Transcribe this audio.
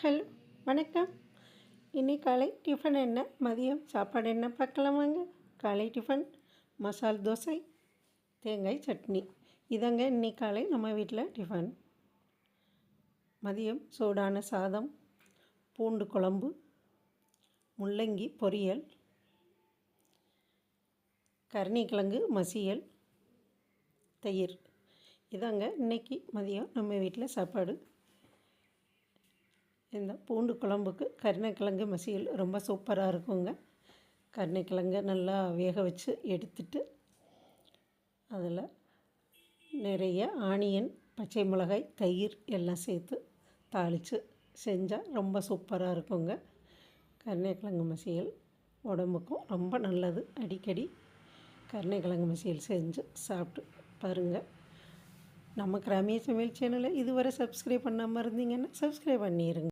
Hello, வணக்கம். இன்னைக்கு காலை டிஃபன் என்ன, மதியம் சாப்பாடு என்ன பார்க்கலாம் வாங்க. காலை டிஃபன் மசால் தோசை, தேங்காய் சட்னி. இதாங்க இன்னைக்கு காலை நம்ம வீட்டில் டிஃபன். மதியம் சூடான சாதம், பூண்டு குழம்பு, முள்ளங்கி பொரியல், கருணைக்கிழங்கு மசியல், தயிர். இதாங்க இன்றைக்கி மதியம் நம்ம வீட்டில் சாப்பாடு. இந்த பூண்டு குழம்புக்கு கருணைக்கிழங்கு மசியல் ரொம்ப சூப்பராக இருக்குங்க. கருணைக்கிழங்கு நல்லா வேக வச்சு எடுத்துட்டு அதில் நிறைய ஆனியன், பச்சை மிளகாய், தயிர் எல்லாம் சேர்த்து தாளித்து செஞ்சால் ரொம்ப சூப்பராக இருக்குங்க. கருணைக்கிழங்கு மசியல் உடம்புக்கும் ரொம்ப நல்லது. அடிக்கடி கருணைக்கிழங்கு மசியல் செஞ்சு சாப்பிட்டு பாருங்கள். நம்ம கிராமிய சமையல் சேனலை இதுவரை சப்ஸ்கிரைப் பண்ணாமல் இருந்தீங்கன்னா சப்ஸ்கிரைப் பண்ணிடுங்க.